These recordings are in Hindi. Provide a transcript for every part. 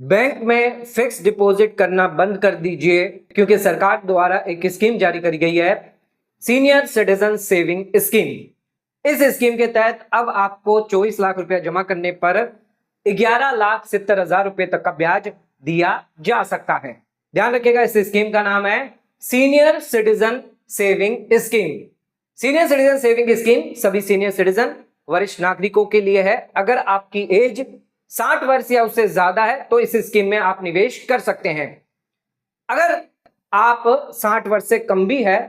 बैंक में फिक्स डिपॉजिट करना बंद कर दीजिए क्योंकि सरकार द्वारा एक स्कीम जारी करी गई है, सीनियर सिटीजन सेविंग स्कीम। इस स्कीम के तहत अब आपको 24 लाख रुपया जमा करने पर 11,70,000 रुपए तक का ब्याज दिया जा सकता है। ध्यान रखिएगा, इस स्कीम का नाम है senior citizen saving scheme. Senior citizen saving scheme सभी सीनियर सिटीजन वरिष्ठ नागरिकों के लिए है। अगर आपकी एज 60 वर्ष या उससे ज्यादा है तो इस स्कीम में आप निवेश कर सकते हैं। अगर आप 60 वर्ष से कम भी है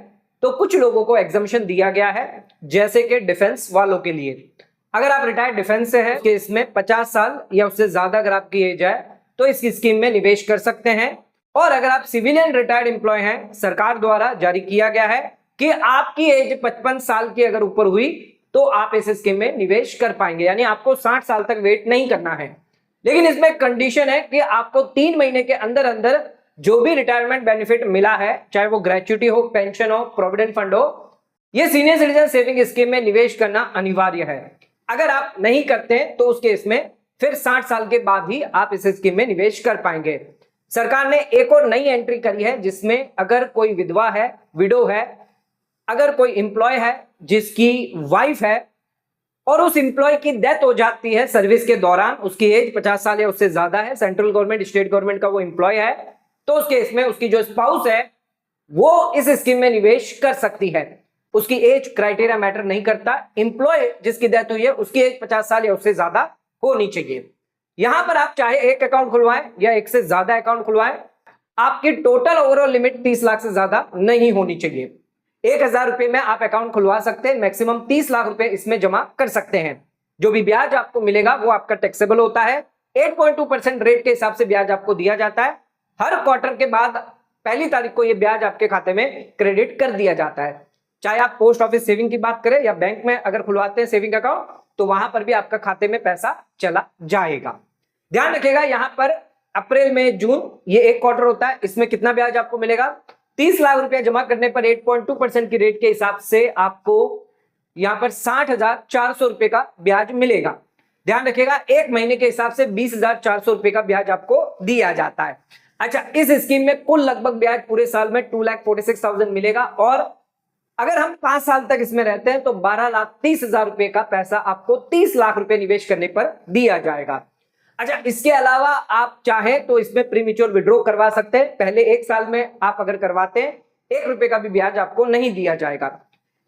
तो कुछ लोगों को एग्जम्पशन दिया गया है, जैसे कि डिफेंस वालों के लिए। अगर आप रिटायर्ड डिफेंस से हैं कि इसमें 50 साल या उससे ज्यादा अगर आपकी एज है तो इस स्कीम में निवेश कर सकते हैं। और अगर आप सिविलियन रिटायर्ड एम्प्लॉय हैं, सरकार द्वारा जारी किया गया है कि आपकी एज 55 साल की अगर ऊपर हुई तो आप इस स्कीम में निवेश कर पाएंगे, यानी आपको 60 साल तक वेट नहीं करना है। लेकिन इसमें कंडीशन है कि आपको 3 महीने के अंदर अंदर जो भी रिटायरमेंट बेनिफिट मिला है, चाहे वो ग्रेच्युटी हो, पेंशन हो, प्रोविडेंट फंड हो, ये सीनियर सिटीजन सेविंग स्कीम में निवेश करना अनिवार्य है। अगर आप नहीं करते तो उस केस में फिर 60 साल के बाद ही आप इस स्कीम में निवेश कर पाएंगे। सरकार ने एक और नई एंट्री करी है जिसमें अगर कोई विधवा है, विडो है, अगर कोई एम्प्लॉय है जिसकी वाइफ है और उस एम्प्लॉय की डेथ हो जाती है सर्विस के दौरान, उसकी एज 50 साल या उससे ज्यादा है, सेंट्रल गवर्नमेंट स्टेट गवर्नमेंट का वो एम्प्लॉय है, तो उस केस में उसकी जो स्पाउस है वो इस स्कीम में निवेश कर सकती है। उसकी एज क्राइटेरिया मैटर नहीं करता, एम्प्लॉय जिसकी डेथ हुई है उसकी एज 50 साल या उससे ज्यादा होनी चाहिए। यहां पर आप चाहे एक अकाउंट खुलवाएं या एक से ज्यादा अकाउंट खुलवाएं, आपकी टोटल ओवरऑल लिमिट 30 लाख से ज्यादा नहीं होनी चाहिए। 1,000 रुपए में आप अकाउंट खुलवा सकते हैं, मैक्सिमम 30 लाख रुपए इसमें जमा कर सकते हैं। जो भी ब्याज आपको मिलेगा वो आपका टैक्सेबल होता है। 8.2% रेट के हिसाब से ब्याज आपको दिया जाता है। हर क्वार्टर के बाद पहली तारीख को यह ब्याज आपके खाते में क्रेडिट कर दिया जाता है। चाहे आप पोस्ट ऑफिस सेविंग की बात करें या बैंक में अगर खुलवाते हैं सेविंग अकाउंट, तो वहां पर भी आपका खाते में पैसा चला जाएगा। ध्यान रखिएगा, यहां पर अप्रैल मई जून ये एक क्वार्टर होता है, इसमें कितना ब्याज आपको मिलेगा? 30 लाख रुपया जमा करने पर 8.2% की रेट के हिसाब से आपको यहां पर 60,400 रुपए का ब्याज मिलेगा। ध्यान रखिएगा, एक महीने के हिसाब से 20,400 रुपए का ब्याज आपको दिया जाता है। अच्छा, इस स्कीम में कुल लगभग ब्याज पूरे साल में 2,46,000 मिलेगा और अगर हम 5 साल तक इसमें रहते हैं तो 12,30,000 रुपए का पैसा आपको 30 लाख रुपए निवेश करने पर दिया जाएगा। अच्छा, इसके अलावा आप चाहें तो इसमें प्रीमेच्योर विड्रॉ करवा सकते हैं। पहले एक साल में आप अगर करवाते हैं 1 रुपए का भी ब्याज आपको नहीं दिया जाएगा।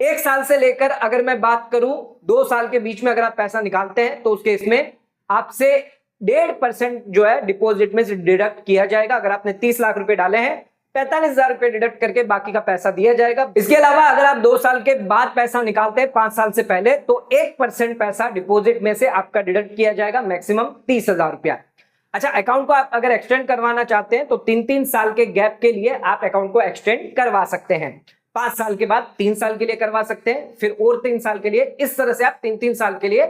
1 साल से लेकर अगर मैं बात करूं 2 साल के बीच में अगर आप पैसा निकालते हैं तो उसके इसमें आपसे 1.5% जो है डिपॉजिट में से डिडक्ट किया जाएगा। अगर आपने 30 लाख रुपए डाले हैं, 45,000 रुपए डिडक्ट करके बाकी का पैसा दिया जाएगा। इसके अलावा अगर आप 2 साल के बाद पैसा निकालते हैं 5 साल से पहले, तो 1% पैसा डिपॉजिट में से आपका डिडक्ट किया जाएगा, मैक्सिमम 30,000 रुपया। अच्छा, अकाउंट को आप अगर एक्सटेंड करवाना चाहते हैं तो 3-3 साल के गैप के लिए आप अकाउंट को एक्सटेंड करवा सकते हैं। 5 साल के बाद 3 साल के लिए करवा सकते हैं, फिर और 3 साल के लिए। इस तरह से आप 3-3 साल के लिए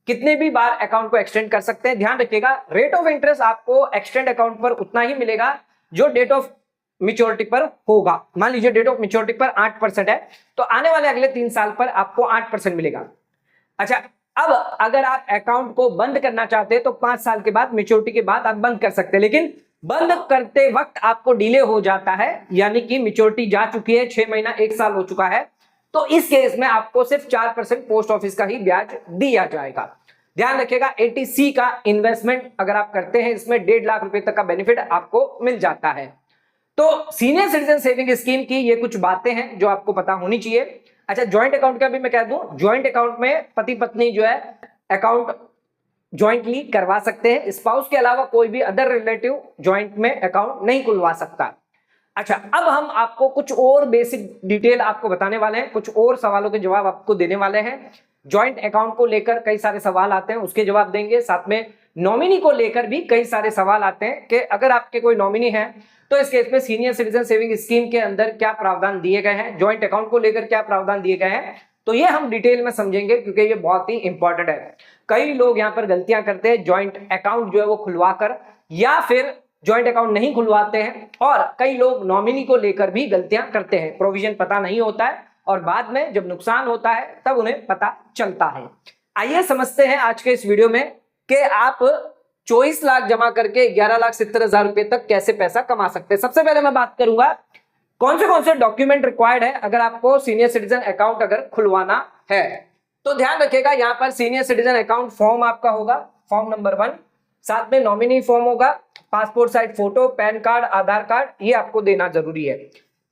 कितने भी बार अकाउंट को एक्सटेंड कर सकते हैं। ध्यान रखिएगा, रेट ऑफ इंटरेस्ट आपको एक्सटेंड अकाउंट पर उतना ही मिलेगा जो डेट ऑफ मैच्योरिटी पर होगा। मान लीजिए डेट ऑफ मैच्योरिटी पर 8% है तो आने वाले अगले 3 साल पर आपको 8% मिलेगा। अच्छा, अब अगर आप अकाउंट को बंद करना चाहते हैं तो 5 साल के बाद मैच्योरिटी के बाद आप बंद कर सकते हैं, लेकिन बंद करते वक्त आपको डिले हो जाता है, यानी कि मैच्योरिटी जा चुकी है, 6 महीना 1 साल हो चुका है, तो इस केस में आपको सिर्फ 4% पोस्ट ऑफिस का ही ब्याज दिया जाएगा। ध्यान रखिएगा, 80C का इन्वेस्टमेंट अगर आप करते हैं इसमें 1.5 लाख रुपए तक का बेनिफिट आपको मिल जाता है। तो सीनियर सिटीजन सेविंग स्कीम की ये कुछ बातें हैं जो आपको पता होनी चाहिए। अच्छा, ज्वाइंट अकाउंट का भी मैं कह दूं, ज्वाइंट अकाउंट में पति पत्नी जो है अकाउंट ज्वाइंटली करवा सकते हैं। स्पाउस के अलावा कोई भी अदर रिलेटिव ज्वाइंट में अकाउंट नहीं खुलवा सकता। अच्छा, अब हम आपको कुछ और बेसिक डिटेल आपको बताने वाले हैं, कुछ और सवालों के जवाब आपको देने वाले हैं। ज्वाइंट अकाउंट को लेकर कई सारे सवाल आते हैं, उसके जवाब देंगे। साथ में नॉमिनी को लेकर भी कई सारे सवाल आते हैं कि अगर आपके कोई नॉमिनी है तो इस केस में सीनियर सिटीजन सेविंग स्कीम के अंदर क्या प्रावधान दिए गए हैं, ज्वाइंट अकाउंट को लेकर क्या प्रावधान दिए गए हैं, तो ये हम डिटेल में समझेंगे क्योंकि ये बहुत ही इंपॉर्टेंट है। कई लोग यहाँ पर गलतियां करते हैं, ज्वाइंट अकाउंट जो है वो खुलवाकर या फिर ज्वाइंट अकाउंट नहीं खुलवाते हैं, और कई लोग नॉमिनी को लेकर भी गलतियां करते हैं। प्रोविजन पता नहीं होता है और बाद में जब नुकसान होता है तब उन्हें पता चलता है। आइए समझते हैं आज के इस वीडियो में कि आप 24 लाख जमा करके 11,70,000 रुपए तक कैसे पैसा कमा सकते हैं। सबसे पहले मैं बात करूंगा कौन से डॉक्यूमेंट रिक्वायर्ड है अगर आपको सीनियर सिटीजन अकाउंट अगर खुलवाना है। तो ध्यान रखिएगा, यहां पर सीनियर सिटीजन अकाउंट फॉर्म आपका होगा, फॉर्म नंबर 1, साथ में नॉमिनी फॉर्म होगा, passport size photo, PAN card, Aadhaar card, ये आपको देना जरूरी है।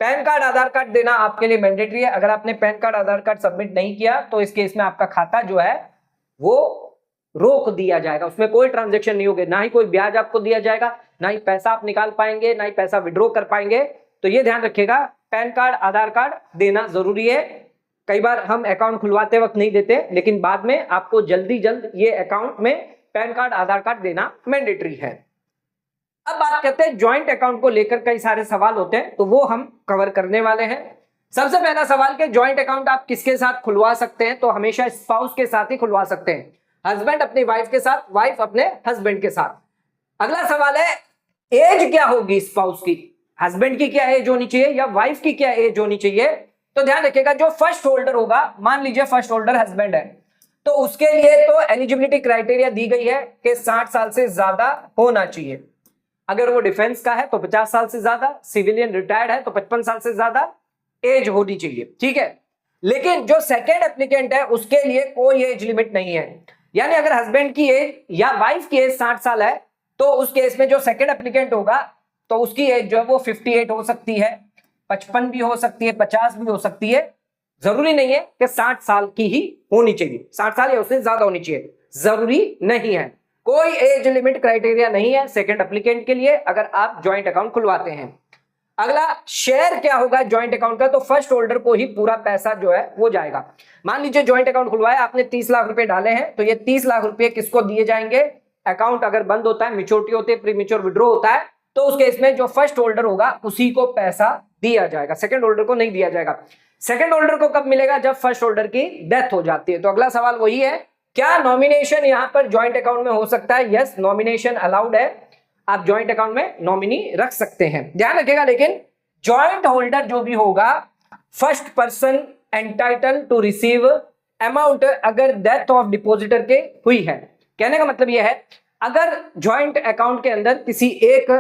पैन कार्ड आधार कार्ड देना आपके लिए मैंडेटरी है। अगर आपने pan card Aadhaar card submit नहीं किया तो इस केस में आपका खाता जो है वो रोक दिया जाएगा, उसमें कोई ट्रांजेक्शन नहीं होगी, ना ही कोई ब्याज आपको दिया जाएगा, ना ही पैसा आप निकाल पाएंगे, ना ही पैसा विड्रॉ कर पाएंगे। तो ये ध्यान रखिएगा, पैन कार्ड आधार कार्ड देना जरूरी है। कई बार हम अकाउंट खुलवाते वक्त नहीं देते, लेकिन बाद में आपको जल्द ये अकाउंट में पैन कार्ड आधार कार्ड देना मैंडेटरी है। अब बात करते हैं ज्वाइंट अकाउंट को लेकर कई सारे सवाल होते हैं, तो वो हम कवर करने वाले हैं। सबसे पहला सवाल कि ज्वाइंट अकाउंट आप किसके साथ खुलवा सकते हैं, तो हमेशा स्पाउस के साथ ही खुलवा सकते हैं, हस्बैंड अपनी वाइफ के साथ, वाइफ अपने हस्बैंड के साथ। अगला सवाल है एज क्या होगी स्पाउस की, हस्बैंड की क्या एज होनी चाहिए या वाइफ की क्या एज होनी चाहिए। तो ध्यान रखिएगा, जो फर्स्ट होल्डर होगा, मान लीजिए फर्स्ट होल्डर हस्बैंड है, तो उसके लिए तो एलिजिबिलिटी क्राइटेरिया दी गई है कि 60 साल से ज्यादा होना चाहिए। अगर वो डिफेंस का है तो 50 साल से ज्यादा, सिविलियन रिटायर्ड है तो 55 साल से ज्यादा एज होनी चाहिए, ठीक है। लेकिन जो सेकेंड एप्लीकेंट है उसके लिए कोई एज लिमिट नहीं है, यानी अगर हस्बैंड की एज या वाइफ की एज 60 साल है तो उस केस में जो सेकेंड एप्लीकेंट होगा तो उसकी एज जो है वो 58 हो सकती है, 55 भी हो सकती है, 50 भी हो सकती है। जरूरी नहीं है कि 60 साल की ही होनी चाहिए, 60 साल या उससे ज्यादा होनी चाहिए, जरूरी नहीं है। कोई एज लिमिट क्राइटेरिया नहीं है सेकेंड एप्लीकेंट के लिए अगर आप ज्वाइंट अकाउंट खुलवाते हैं। अगला शेयर क्या होगा ज्वाइंट अकाउंट का, तो फर्स्ट होल्डर को ही पूरा पैसा जो है वो जाएगा। मान लीजिए ज्वाइंट अकाउंट खुलवाया आपने, 30 लाख रुपए डाले हैं, तो ये 30 लाख रुपए किसको दिए जाएंगे, अकाउंट अगर बंद होता है, मैच्योरिटी होती है, प्रीमेच्योर विड्रॉ होता है, तो उस केस में जो फर्स्ट होल्डर होगा उसी को पैसा दिया जाएगा, सेकंड होल्डर को नहीं दिया जाएगा। सेकंड होल्डर को कब मिलेगा, जब फर्स्ट होल्डर की डेथ हो जाती है। तो अगला सवाल वही है, क्या नॉमिनेशन यहां पर ज्वाइंट अकाउंट में हो सकता है। यस, नॉमिनेशन अलाउड है, आप ज्वाइंट अकाउंट में नॉमिनी रख सकते हैं। ध्यान रखिएगा, लेकिन ज्वाइंट होल्डर जो भी होगा, first person entitle to receive amount अगर डेथ ऑफ डिपोजिटर के हुई है। कहने का मतलब यह है, अगर ज्वाइंट अकाउंट के अंदर किसी एक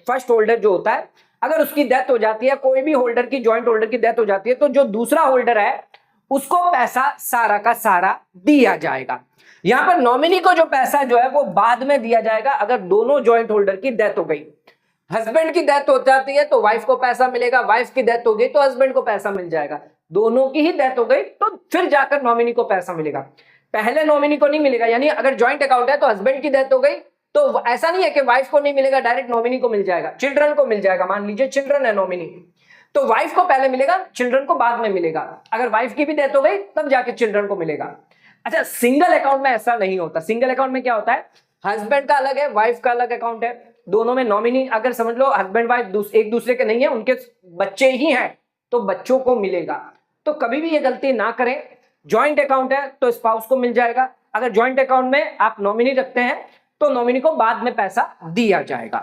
फर्स्ट होल्डर जो होता है, अगर उसकी डेथ हो जाती है, कोई भी होल्डर की, ज्वाइंट होल्डर की डेथ हो जाती है, तो जो दूसरा होल्डर है उसको पैसा सारा का सारा दिया जाएगा। यहां पर नॉमिनी को जो पैसा जो है वो बाद में दिया जाएगा अगर दोनों ज्वाइंट होल्डर की डेथ हो गई। हस्बैंड की डेथ हो जाती है तो वाइफ को पैसा मिलेगा, वाइफ की डेथ हो गई तो हस्बैंड को पैसा मिल जाएगा, दोनों की ही डेथ हो गई तो फिर जाकर नॉमिनी को पैसा मिलेगा, पहले नॉमिनी को नहीं मिलेगा। यानी अगर ज्वाइंट अकाउंट है तो हस्बैंड की डेथ हो गई तो ऐसा नहीं है कि वाइफ को नहीं मिलेगा, डायरेक्ट नॉमिनी को मिल जाएगा, चिल्ड्रन को मिल जाएगा। मान लीजिए चिल्ड्रन है नॉमिनी, तो वाइफ को पहले मिलेगा, चिल्ड्रन को बाद में मिलेगा। अगर वाइफ की भी डेथ हो गई तब जाके चिल्ड्रन को मिलेगा। अच्छा, सिंगल अकाउंट में ऐसा नहीं होता। सिंगल अकाउंट में क्या होता है, हस्बैंड का अलग है, वाइफ का अलग अकाउंट है, दोनों में नॉमिनी अगर समझ लो हस्बैंड वाइफ एक दूसरे के नहीं है, उनके बच्चे ही हैं तो बच्चों को मिलेगा। तो कभी भी ये गलती ना करें, ज्वाइंट अकाउंट है तो स्पाउस को मिल जाएगा, अगर ज्वाइंट अकाउंट में आप नॉमिनी रखते हैं तो नॉमिनी को बाद में पैसा दिया जाएगा।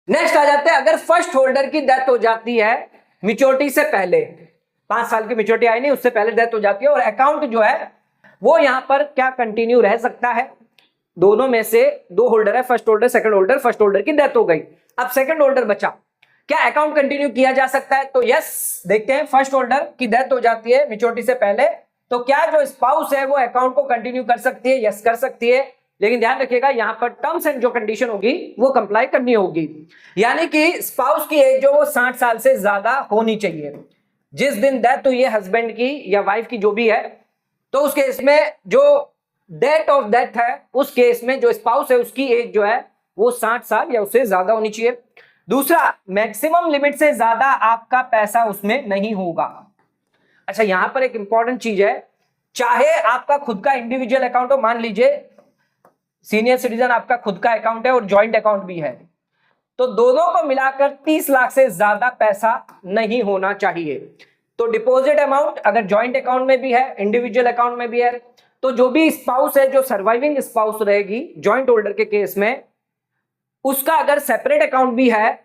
नेक्स्ट आ जाते हैं, अगर फर्स्ट होल्डर की डेथ हो जाती है मैच्योरिटी से पहले, 5 साल की मैच्योरिटी आई नहीं उससे पहले डेथ हो जाती है, और अकाउंट जो है वो यहां पर क्या कंटिन्यू रह सकता है, दोनों में से दो होल्डर है, first holder second holder, first holder की डेथ हो गई, अब सेकंड होल्डर बचा, क्या अकाउंट कंटिन्यू किया जा सकता है। तो यस, देखते हैं, फर्स्ट होल्डर की डेथ हो जाती है मैच्योरिटी से पहले, तो क्या जो स्पाउस है वो अकाउंट को कंटिन्यू कर सकती है। यस, कर सकती है, लेकिन ध्यान रखिएगा यहां पर टर्म्स एंड जो कंडीशन होगी वो कंप्लाई करनी होगी, यानी कि स्पाउस की एज जो वो 60 साल से ज्यादा होनी चाहिए। जिस दिन डेथ हुई है हस्बैंड की या वाइफ की जो भी है, तो उस केस में जो डेट ऑफ डेथ है उस केस में जो स्पाउस है उसकी एज जो है वो 60 साल या उससे ज्यादा होनी चाहिए। दूसरा, मैक्सिमम लिमिट से ज्यादा आपका पैसा उसमें नहीं होगा। अच्छा, यहां पर एक इंपॉर्टेंट चीज है, चाहे आपका खुद का इंडिविजुअल अकाउंट हो, मान लीजिए सीनियर सिटीजन आपका खुद का अकाउंट है और ज्वाइंट अकाउंट भी है, तो दोनों को मिलाकर 30 लाख से ज्यादा पैसा नहीं होना चाहिए। तो डिपॉजिट अमाउंट अगर ज्वाइंट अकाउंट में भी है, इंडिविजुअल अकाउंट में भी है, तो जो भी स्पाउस है, जो सर्वाइविंग स्पाउस रहेगी ज्वाइंट होल्डर के केस में, उसका अगर सेपरेट अकाउंट भी है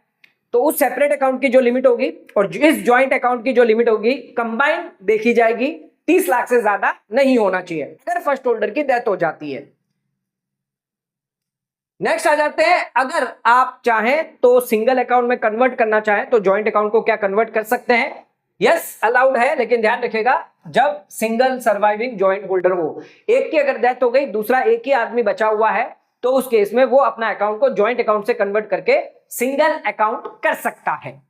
तो उस सेपरेट अकाउंट की जो लिमिट होगी और इस ज्वाइंट अकाउंट की जो लिमिट होगी कंबाइंड देखी जाएगी, 30 लाख से ज्यादा नहीं होना चाहिए अगर फर्स्ट होल्डर की डेथ हो जाती है। नेक्स्ट आ जाते हैं, अगर आप चाहें तो सिंगल अकाउंट में कन्वर्ट करना चाहें तो जॉइंट अकाउंट को क्या कन्वर्ट कर सकते हैं? यस, अलाउड है, लेकिन ध्यान रखिएगा जब सिंगल सर्वाइविंग जॉइंट होल्डर हो, एक की अगर डेथ हो गई, दूसरा एक ही आदमी बचा हुआ है, तो उस केस में वो अपना अकाउंट को जॉइंट अकाउंट से कन्वर्ट करके सिंगल अकाउंट कर सकता है।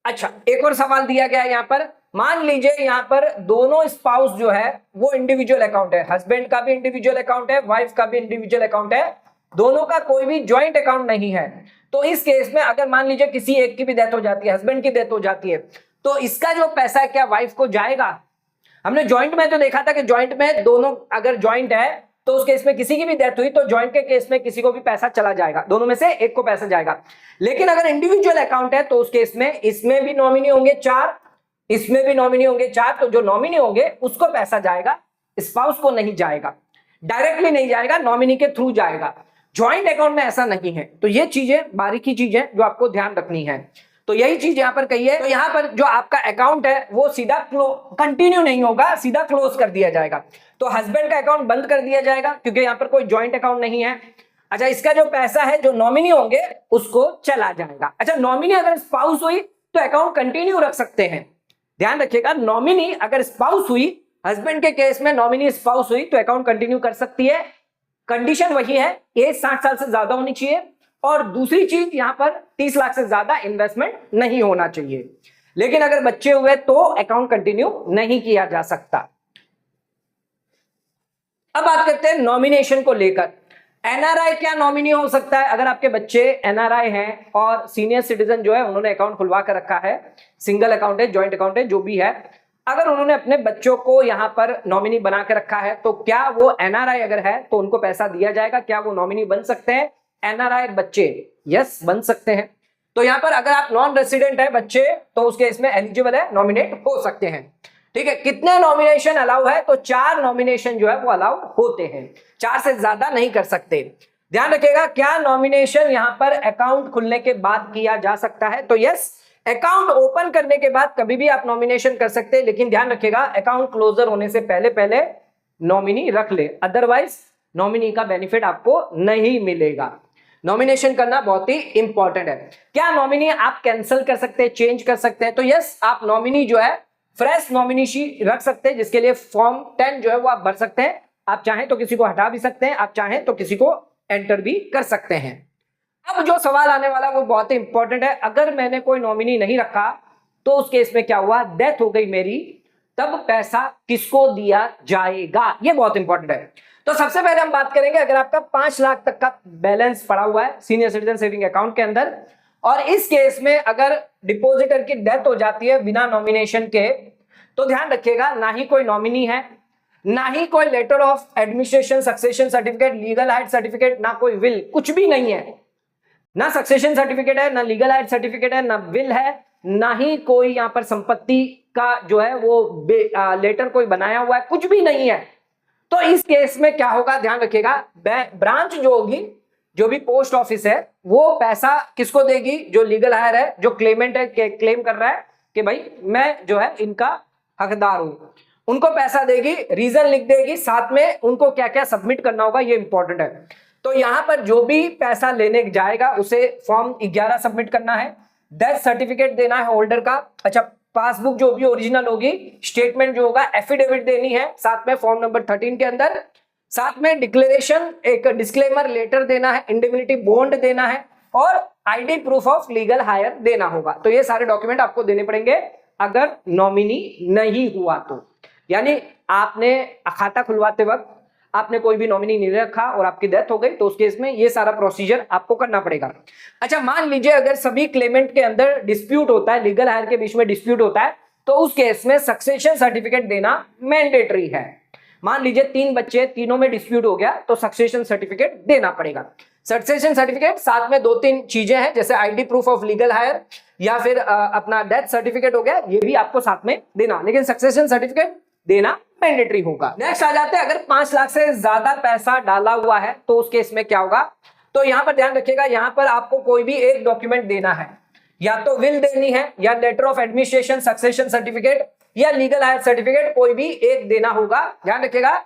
अच्छा, एक और सवाल दिया गया है यहां पर, मान लीजिए यहां पर दोनों स्पाउस जो है वो इंडिविजुअल अकाउंट है, हस्बैंड का भी इंडिविजुअल अकाउंट है, वाइफ का भी इंडिविजुअल अकाउंट है, दोनों का कोई भी जॉइंट अकाउंट नहीं है। तो इस केस में अगर मान लीजिए किसी एक की भी डेथ हो जाती है, हस्बैंड की डेथ हो जाती है, तो इसका जो पैसा है क्या वाइफ को जाएगा? हमने जॉइंट में तो देखा था कि जॉइंट में दोनों अगर जॉइंट है तो उस केस में किसी की भी डेथ हुई तो जॉइंट के केस में किसी को भी पैसा चला जाएगा, दोनों में से एक को पैसा जाएगा। लेकिन अगर इंडिविजुअल अकाउंट है तो उस केस में इसमें भी नॉमिनी होंगे 4, इसमें भी नॉमिनी होंगे 4, तो जो नॉमिनी होंगे उसको पैसा जाएगा, स्पाउस को नहीं जाएगा, डायरेक्टली नहीं जाएगा, नॉमिनी के थ्रू जाएगा। जॉइंट अकाउंट में ऐसा नहीं है। तो ये चीजें बारीकी चीजें जो आपको ध्यान रखनी है। तो यही चीज यहां पर कही है। तो यहां पर जो आपका अकाउंट है वो सीधा कंटिन्यू नहीं होगा, सीधा क्लोज कर दिया जाएगा। तो हस्बैंड का अकाउंट बंद कर दिया जाएगा क्योंकि यहां पर कोई जॉइंट अकाउंट नहीं है। अच्छा, इसका जो पैसा है जो नॉमिनी होंगे उसको चला जाएगा। अच्छा, नॉमिनी अगर स्पाउस हुई तो अकाउंट कंटिन्यू रख सकते हैं। ध्यान रखिएगा, नॉमिनी अगर स्पाउस हुई, हस्बैंड के केस में नॉमिनी स्पाउस हुई तो अकाउंट कंटिन्यू कर सकती है। कंडीशन वही है, एज 60 साल से ज्यादा होनी चाहिए और दूसरी चीज यहां पर 30 लाख से ज्यादा इन्वेस्टमेंट नहीं होना चाहिए। लेकिन अगर बच्चे हुए तो अकाउंट कंटिन्यू नहीं किया जा सकता। अब बात करते हैं नॉमिनेशन को लेकर। एनआरआई क्या नॉमिनी हो सकता है? अगर आपके बच्चे एनआरआई हैं और सीनियर सिटीजन जो है उन्होंने अकाउंट खुलवा कर रखा है, सिंगल अकाउंट है, जॉइंट अकाउंट है, जो भी है, अगर उन्होंने अपने बच्चों को यहां पर नॉमिनी बना के रखा है तो क्या वो एनआरआई अगर है तो उनको पैसा दिया जाएगा? क्या वो नॉमिनी बन सकते हैं एनआरआई बच्चे? यस, बन सकते हैं। तो यहां पर अगर आप नॉन रेसिडेंट है बच्चे तो उसके इसमें एलिजिबल है, नॉमिनेट हो सकते हैं। ठीक है, कितने नॉमिनेशन अलाउ है? तो 4 नॉमिनेशन जो है वो अलाउ होते हैं, 4 से ज्यादा नहीं कर सकते। ध्यान रखिएगा, क्या नॉमिनेशन यहां पर अकाउंट खुलने के बाद किया जा सकता है? तो यस, अकाउंट ओपन करने के बाद कभी भी आप नॉमिनेशन कर सकते हैं, लेकिन ध्यान रखिएगा अकाउंट क्लोजर होने से पहले पहले नॉमिनी रख ले, अदरवाइज नॉमिनी का बेनिफिट आपको नहीं मिलेगा। नॉमिनेशन करना बहुत ही इंपॉर्टेंट है। क्या नॉमिनी आप कैंसिल कर सकते हैं, चेंज कर सकते हैं? तो यस, आप नॉमिनी जो है फ्रेश नॉमिनी रख सकते हैं, जिसके लिए फॉर्म 10 जो है वो आप भर सकते हैं। आप चाहें तो किसी को हटा भी सकते हैं, आप चाहें तो किसी को एंटर भी कर सकते हैं। अब जो सवाल आने वाला वो बहुत ही इंपॉर्टेंट है, अगर मैंने कोई नॉमिनी नहीं रखा तो उस केस में क्या हुआ, डेथ हो गई मेरी, तब पैसा किसको दिया जाएगा? ये बहुत इंपॉर्टेंट है। तो सबसे पहले हम बात करेंगे, अगर आपका 5 लाख तक का बैलेंस पड़ा हुआ है सीनियर सिटीजन सेविंग अकाउंट के अंदर और इस केस में अगर डिपॉजिटर की डेथ हो जाती है बिना नॉमिनेशन के, तो ध्यान रखिएगा ना ही कोई नॉमिनी है, ना ही कोई letter of administration, succession certificate, legal heir certificate, ना कोई विल, कुछ भी नहीं है। ना सक्सेशन सर्टिफिकेट है, ना लीगल हाइट सर्टिफिकेट है, ना विल है, ना ही कोई यहां पर संपत्ति का जो है वो लेटर कोई बनाया हुआ है, कुछ भी नहीं है। तो इस केस में क्या होगा, ध्यान रखिएगा, ब्रांच जो होगी, जो भी पोस्ट ऑफिस है, वो पैसा किसको देगी? जो लीगल हायर है, जो क्लेमेंट है, क्लेम कर रहा है कि भाई मैं जो है इनका हकदार हूं, उनको पैसा देगी, रीजन लिख देगी, साथ में उनको क्या क्या सबमिट करना होगा ये इंपॉर्टेंट है। तो यहां पर जो भी पैसा लेने जाएगा उसे फॉर्म 11 सबमिट करना है, डेथ सर्टिफिकेट देना है होल्डर का, अच्छा पासबुक जो भी ओरिजिनल होगी, स्टेटमेंट जो होगा, एफिडेविट देनी है साथ में फॉर्म नंबर 13 के अंदर, साथ में डिक्लेरेशन, एक डिस्क्लेमर लेटर देना है, इंडेमनिटी बॉन्ड देना है और ID proof of legal higher देना होगा। तो ये सारे डॉक्यूमेंट आपको देने पड़ेंगे अगर नॉमिनी नहीं हुआ तो। यानी आपने खाता खुलवाते वक्त आपने कोई भी नॉमिनी नहीं रखा और आपकी डेथ हो गई तो उस केस में ये सारा प्रोसीजर आपको करना पड़ेगा। अच्छा, मान लीजिए अगर सभी क्लेमेंट के अंदर डिस्प्यूट होता है, लीगल हायर के बीच में डिस्प्यूट होता है, तो उस केस में सक्सेशन सर्टिफिकेट देना मैंडेटरी है। मान लीजिए 3 बच्चे, तीनों में डिस्प्यूट हो गया तो सक्सेशन सर्टिफिकेट देना पड़ेगा। सक्सेशन सर्टिफिकेट साथ में 2-3 चीजें हैं, जैसे ID proof of legal higher या फिर अपना डेथ सर्टिफिकेट हो गया, ये भी आपको साथ में देना, लेकिन सक्सेशन सर्टिफिकेट देना मैंडेटरी होगा। नेक्स्ट आ जाते हैं, अगर 5 लाख से ज्यादा पैसा डाला हुआ है तो उस केस में क्या होगा? तो यहां पर ध्यान रखिएगा, यहां पर आपको कोई भी एक डॉक्यूमेंट देना है, या तो विल देनी है, या letter of administration, succession certificate या लीगल हायर सर्टिफिकेट, कोई भी एक देना होगा। ध्यान रखिएगा,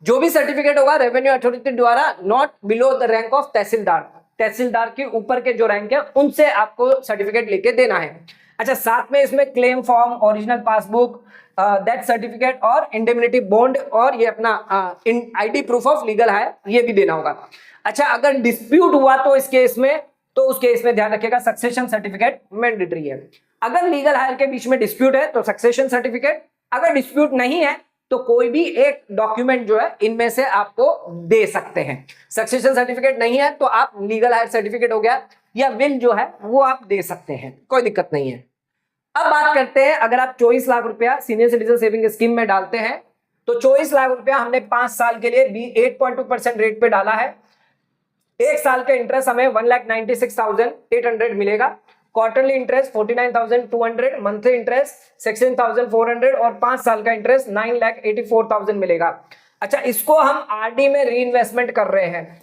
जो भी सर्टिफिकेट होगा रेवेन्यू अथॉरिटी द्वारा not below the rank of tehsildar, tehsildar के ऊपर के जो रैंक है उनसे आपको सर्टिफिकेट लेके देना है। अच्छा, साथ में इसमें claim form, original passbook, death certificate और इंडेमनिटी बॉन्ड और ये अपना ID proof of legal higher ये भी देना होगा। अच्छा, अगर डिस्प्यूट हुआ तो इस केस में, तो उस केस में ध्यान रखिएगा सक्सेशन सर्टिफिकेट मैंडेटरी है। अगर लीगल हायर के बीच में डिस्प्यूट है तो सक्सेशन सर्टिफिकेट, अगर डिस्प्यूट नहीं है तो कोई भी एक डॉक्यूमेंट जो है इनमें से आपको दे सकते हैं। सक्सेशन सर्टिफिकेट नहीं है तो आप लीगल हायर सर्टिफिकेट हो गया या विल जो है वो आप दे सकते हैं, कोई दिक्कत नहीं है। अब बात करते हैं, अगर आप 24 लाख रुपया सीनियर सिटीजन सेविंग स्कीम में डालते हैं तो 24 लाख रुपया हमने 5 साल के लिए 8.2% रेट पे डाला है। एक साल का इंटरेस्ट हमें 1,96,800 मिलेगा, क्वार्टरली इंटरेस्ट 49,200, मंथली इंटरेस्ट 16,400 और 5 साल का इंटरेस्ट 9,84,000 मिलेगा। अच्छा, इसको हम आरडी में री इन्वेस्टमेंट कर रहे हैं,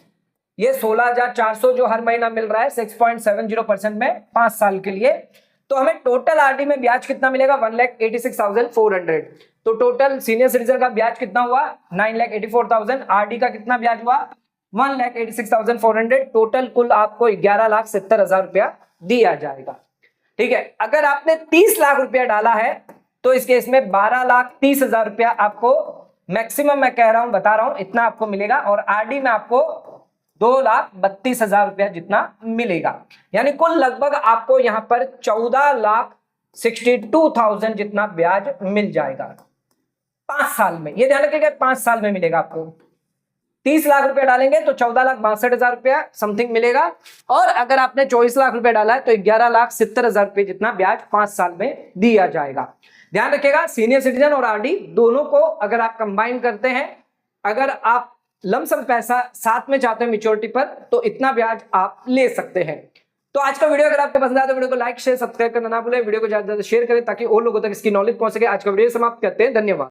ये 16,400 जो हर महीना मिल रहा है 6.70% में 5 साल के लिए, तो हमें टोटल आरडी में ब्याज कितना मिलेगा 1,86,400। तो टोटल सीनियर सिटीजन का ब्याज कितना हुआ 9,84,000, आरडी का कितना ब्याज हुआ 1,86,400, टोटल कुल आपको 11,70,000 रुपया दिया जाएगा। ठीक है, अगर आपने 30 लाख रुपया डाला है तो इस केस में 12,30,000 रुपया आपको मैक्सिमम, मैं कह रहा हूं, बता रहा हूं, इतना आपको मिलेगा और आरडी में आपको 2,32,000 रुपया जितना मिलेगा, यानी कुल लगभग आपको यहां पर 14,62,000 जितना ब्याज मिल जाएगा 5 साल में। ये ध्यान रखिएगा 5 साल में मिलेगा आपको। 30 लाख रुपया डालेंगे तो 14,62,000 रुपया समथिंग मिलेगा, और अगर आपने 24 लाख रुपया डाला है तो 11,70,000 रुपये जितना ब्याज 5 साल में दिया जाएगा। ध्यान रखिएगा सीनियर सिटीजन और आरडी दोनों को अगर आप कंबाइन करते हैं, अगर आप लमसम पैसा साथ में चाहते हैं मैच्योरिटी पर, तो इतना ब्याज आप ले सकते हैं। तो आज का वीडियो अगर आपको पसंद आया तो वीडियो को लाइक शेयर सब्सक्राइब करना ना भूलें, वीडियो को ज्यादा से ज्यादा शेयर करें ताकि और लोगों तक इसकी नॉलेज पहुंच सके। आज का वीडियो समाप्त करते हैं, धन्यवाद।